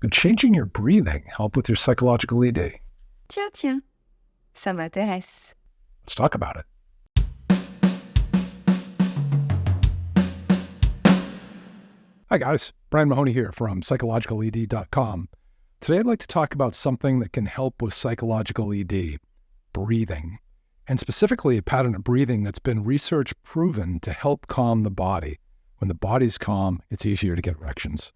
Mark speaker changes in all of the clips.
Speaker 1: Could changing your breathing help with your psychological ED?
Speaker 2: Tiens, ça m'intéresse.
Speaker 1: Let's talk about it. Hi guys, Brian Mahoney here from psychologicaled.com. Today I'd like to talk about something that can help with psychological ED, breathing, and specifically a pattern of breathing that's been research proven to help calm the body. When the body's calm, it's easier to get erections.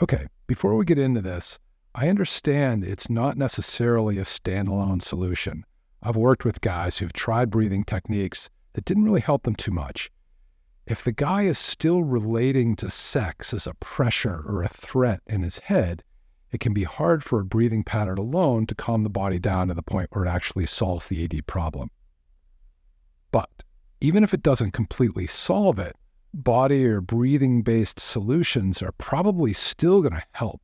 Speaker 1: Okay, before we get into this, I understand it's not necessarily a standalone solution. I've worked with guys who've tried breathing techniques that didn't really help them too much. If the guy is still relating to sex as a pressure or a threat in his head, it can be hard for a breathing pattern alone to calm the body down to the point where it actually solves the AD problem. But even if it doesn't completely solve it, body or breathing-based solutions are probably still going to help,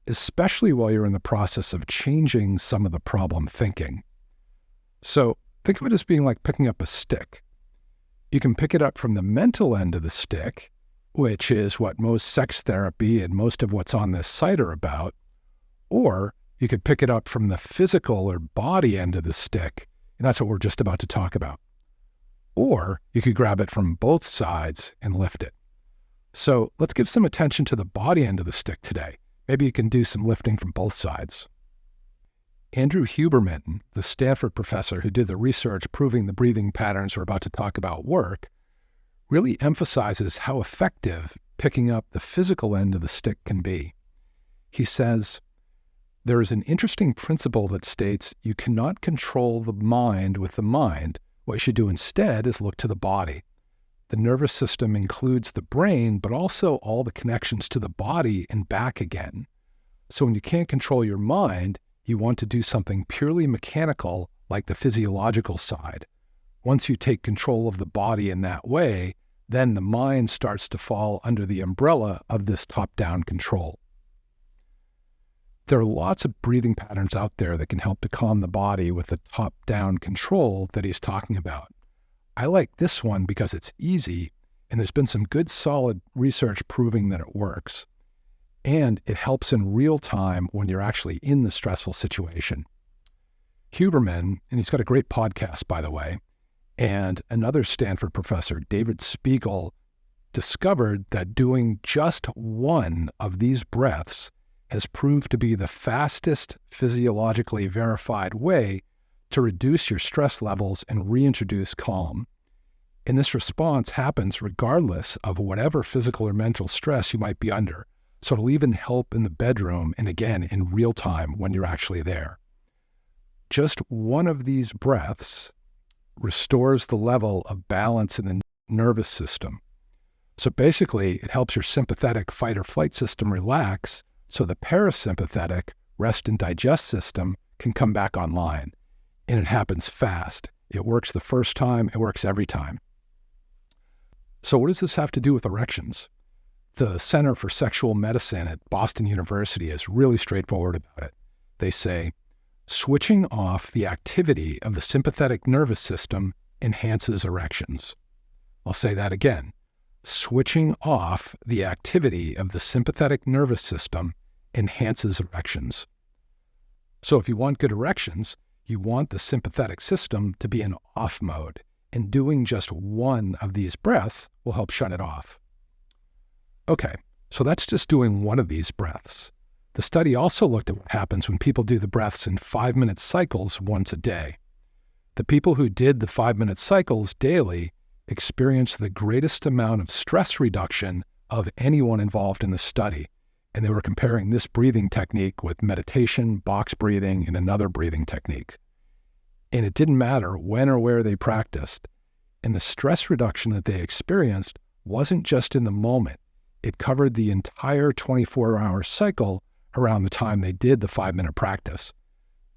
Speaker 1: especially while you're in the process of changing some of the problem thinking. So think of it as being like picking up a stick. You can pick it up from the mental end of the stick, which is what most sex therapy and most of what's on this site are about, or you could pick it up from the physical or body end of the stick, and that's what we're just about to talk about. Or you could grab it from both sides and lift it. So let's give some attention to the body end of the stick today. Maybe you can do some lifting from both sides. Andrew Huberman, the Stanford professor who did the research proving the breathing patterns we're about to talk about work, really emphasizes how effective picking up the physical end of the stick can be. He says, there is an interesting principle that states you cannot control the mind with the mind. What you should do instead is look to the body. The nervous system includes the brain, but also all the connections to the body and back again. So when you can't control your mind, you want to do something purely mechanical like the physiological side. Once you take control of the body in that way, then the mind starts to fall under the umbrella of this top-down control. There are lots of breathing patterns out there that can help to calm the body with the top-down control that he's talking about. I like this one because it's easy, and there's been some good solid research proving that it works. And it helps in real time when you're actually in the stressful situation. Huberman, and he's got a great podcast, by the way, and another Stanford professor, David Spiegel, discovered that doing just one of these breaths has proved to be the fastest physiologically verified way to reduce your stress levels and reintroduce calm. And this response happens regardless of whatever physical or mental stress you might be under. So it'll even help in the bedroom and again in real time when you're actually there. Just one of these breaths restores the level of balance in the nervous system. So basically, it helps your sympathetic fight or flight system relax so the parasympathetic rest and digest system can come back online. And it happens fast. It works the first time, it works every time. So what does this have to do with erections? The Center for Sexual Medicine at Boston University is really straightforward about it. They say, switching off the activity of the sympathetic nervous system enhances erections. I'll say that again. Switching off the activity of the sympathetic nervous system enhances erections. So if you want good erections, you want the sympathetic system to be in off mode, and doing just one of these breaths will help shut it off. Okay, so that's just doing one of these breaths. The study also looked at what happens when people do the breaths in 5-minute cycles once a day. The people who did the 5-minute cycles daily experienced the greatest amount of stress reduction of anyone involved in the study. And they were comparing this breathing technique with meditation, box breathing, and another breathing technique. And it didn't matter when or where they practiced. And the stress reduction that they experienced wasn't just in the moment. It covered the entire 24-hour cycle around the time they did the 5-minute practice.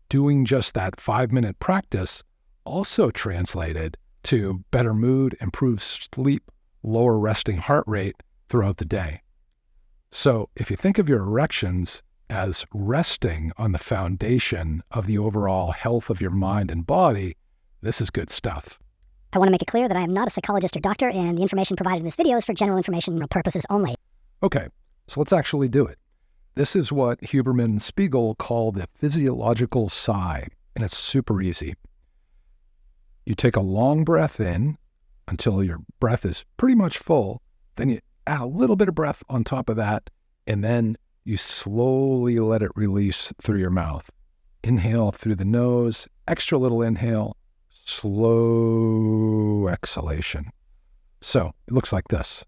Speaker 1: Doing just that 5-minute practice also translated to better mood, improved sleep, lower resting heart rate throughout the day. So if you think of your erections as resting on the foundation of the overall health of your mind and body, this is good stuff.
Speaker 3: I want to make it clear that I am not a psychologist or doctor, and the information provided in this video is for general information purposes only.
Speaker 1: Okay, so let's actually do it. This is what Huberman and Spiegel call the physiological sigh, and it's super easy. You take a long breath in until your breath is pretty much full, then you add a little bit of breath on top of that, and then you slowly let it release through your mouth. Inhale through the nose, extra little inhale, slow exhalation. So it looks like this.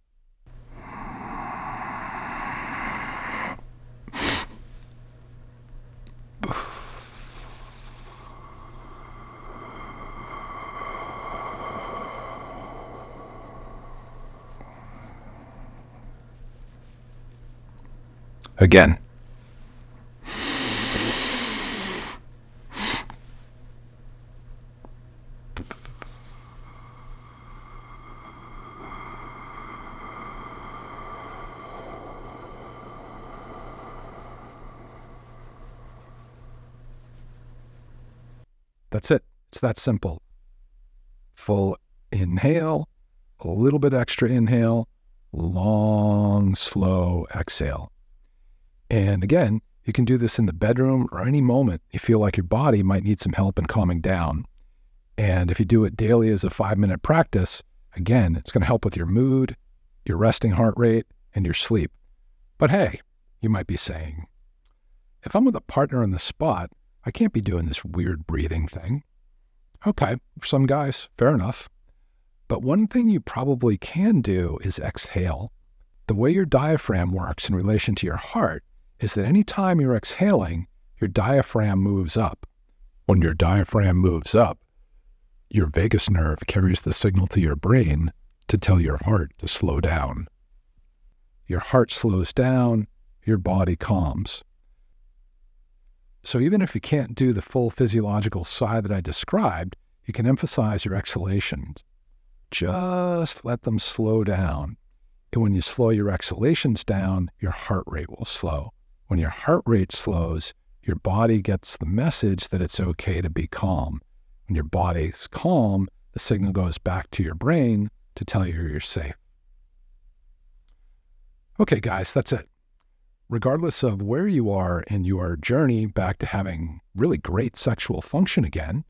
Speaker 1: Again. That's it. It's that simple. Full inhale, a little bit extra inhale, long, slow exhale. And again, you can do this in the bedroom or any moment you feel like your body might need some help in calming down. And if you do it daily as a 5-minute practice, again, it's going to help with your mood, your resting heart rate, and your sleep. But hey, you might be saying, if I'm with a partner on the spot, I can't be doing this weird breathing thing. Okay, for some guys, fair enough. But one thing you probably can do is exhale. The way your diaphragm works in relation to your heart is that anytime you're exhaling, your diaphragm moves up. When your diaphragm moves up, your vagus nerve carries the signal to your brain to tell your heart to slow down. Your heart slows down, your body calms. So even if you can't do the full physiological sigh that I described, you can emphasize your exhalations. Just let them slow down. And when you slow your exhalations down, your heart rate will slow. When your heart rate slows, your body gets the message that it's okay to be calm. When your body's calm, the signal goes back to your brain to tell you you're safe. Okay, guys, that's it. Regardless of where you are in your journey back to having really great sexual function again,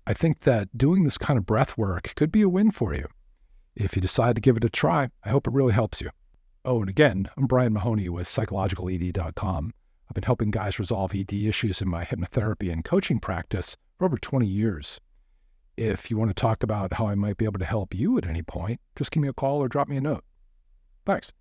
Speaker 1: I think that doing this kind of breath work could be a win for you. If you decide to give it a try, I hope it really helps you. Oh, and again, I'm Brian Mahoney with physiological.com. I've been helping guys resolve ED issues in my hypnotherapy and coaching practice for over 20 years. If you want to talk about how I might be able to help you at any point, just give me a call or drop me a note. Thanks.